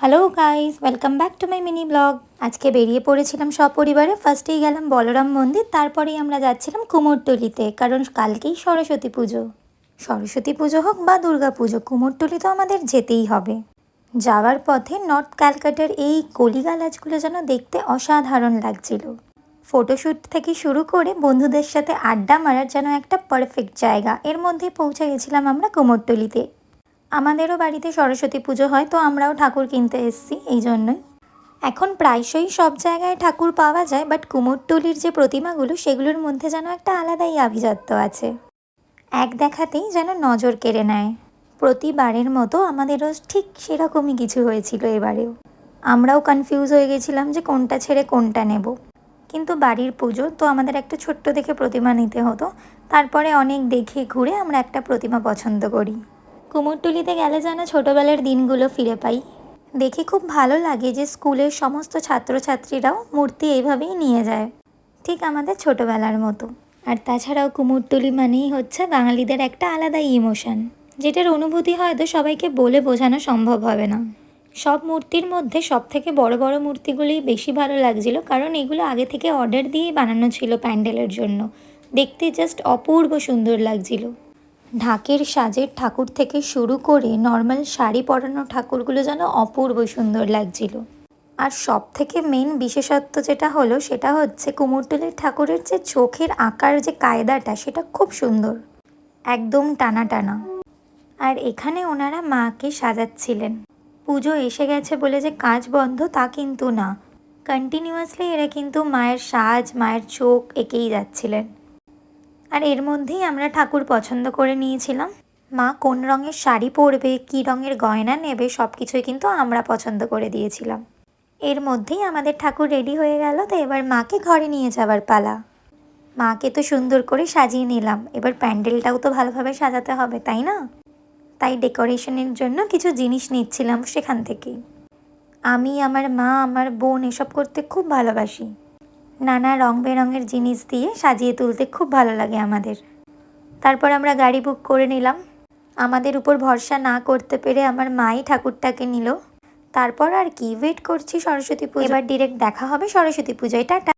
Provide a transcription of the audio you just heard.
Hello guys, welcome back to my mini blog. আজকে বেরিয়ে পড়েছিলাম সপরিবারে। ফার্স্টেই গেলাম বলরাম মন্দির, তারপরেই আমরা যাচ্ছিলাম কুমোরটুলিতে, কারণ কালকেই সরস্বতী পুজো। সরস্বতী পুজো হোক বা দুর্গা পুজো, কুমোরটুলি তো আমাদের যেতেই হবে। যাওয়ার পথে নর্থ ক্যালকাটার এই গলিগালাজগুলো যেন দেখতে অসাধারণ লাগছিল। ফটোশ্যুট থেকে শুরু করে বন্ধুদের সাথে আড্ডা মারার যেন একটা পারফেক্ট জায়গা। এর মধ্যে পৌঁছে গেছিলাম আমরা কুমোরটুলিতে। আমাদেরও বাড়িতে সরস্বতী পুজো হয়, তো আমরাও ঠাকুর কিনতে এসেছি এই জন্যই। এখন প্রায়শই সব জায়গায় ঠাকুর পাওয়া যায়, বাট কুমোরটুলির যে প্রতিমাগুলো সেগুলোর মধ্যে যেন একটা আলাদাই আভিজাত্য আছে। এক দেখাতেই যেন নজর কেড়ে নেয়। প্রতিবারের মতো আমাদেরও ঠিক সেরকমই কিছু হয়েছিল এবারেও। আমরাও কনফিউজ হয়ে গেছিলাম যে কোনটা ছেড়ে কোনটা নেব। কিন্তু বাড়ির পুজো তো আমাদের একটা ছোট্ট দেখে প্রতিমা নিতে হতো। তারপরে অনেক দেখে ঘুরে আমরা একটা প্রতিমা পছন্দ করি। কুমোরটুলিতে গেলে যেন ছোটোবেলার দিনগুলো ফিরে পাই। দেখে খুব ভালো লাগে যে স্কুলের সমস্ত ছাত্রছাত্রীরাও মূর্তি এইভাবেই নিয়ে যায়, ঠিক আমাদের ছোটোবেলার মতো। আর তাছাড়াও কুমোরটুলি মানেই হচ্ছে বাঙালিদের একটা আলাদাই ইমোশন, যেটার অনুভূতি হয়তো সবাইকে বলে বোঝানো সম্ভব হবে না। সব মূর্তির মধ্যে সব থেকে বড় বড় মূর্তিগুলোই বেশি ভালো লাগছিল, কারণ এগুলো আগে থেকে অর্ডার দিয়েই বানানো ছিল প্যান্ডেলের জন্য। দেখতে জাস্ট অপূর্ব সুন্দর লাগছিল। ঢাকের সাজের ঠাকুর থেকে শুরু করে নর্মাল শাড়ি পরানো ঠাকুরগুলো যেন অপূর্ব সুন্দর লাগছিল। আর সব থেকে মেন বিশেষত্ব যেটা হলো সেটা হচ্ছে কুমোরটুলির ঠাকুরের যে চোখের আঁকার যে কায়দাটা, সেটা খুব সুন্দর, একদম টানা টানা। আর এখানে ওনারা মাকে সাজাচ্ছিলেন। পুজো এসে গেছে বলে যে কাজ বন্ধ তা কিন্তু না, কন্টিনিউয়াসলি এরা কিন্তু মায়ের সাজ, মায়ের চোখ এঁকেই যাচ্ছিলেন। আর এর মধ্যেই আমরা ঠাকুর পছন্দ করে নিয়েছিলাম। মা কোন রঙের শাড়ি পরবে, কী রঙের গয়না নেবে, সব কিছুই কিন্তু আমরা পছন্দ করে দিয়েছিলাম। এর মধ্যেই আমাদের ঠাকুর রেডি হয়ে গেল, তো এবার মাকে ঘরে নিয়ে যাওয়ার পালা। মাকে তো সুন্দর করে সাজিয়ে নিলাম, এবার প্যান্ডেলটাও তো ভালোভাবে সাজাতে হবে, তাই না? তাই ডেকোরেশনের জন্য কিছু জিনিস নিচ্ছিলাম সেখান থেকেই। আমি, আমার মা, আমার বোন এসব করতে খুব ভালোবাসি। নানা রং বেরঙের জিনিস দিয়ে সাজিয়ে তুলতে খুব ভালো লাগে আমাদের। তারপর আমরা গাড়ি বুক করে নিলাম। আমাদের উপর ভরসা না করতে পেরে আমার মাই ঠাকুরটাকে নিল। তারপর আর কি, ওয়েট করছি সরস্বতী পুজো। এবার ডিরেক্ট দেখা হবে সরস্বতী পুজোয়। টাটা।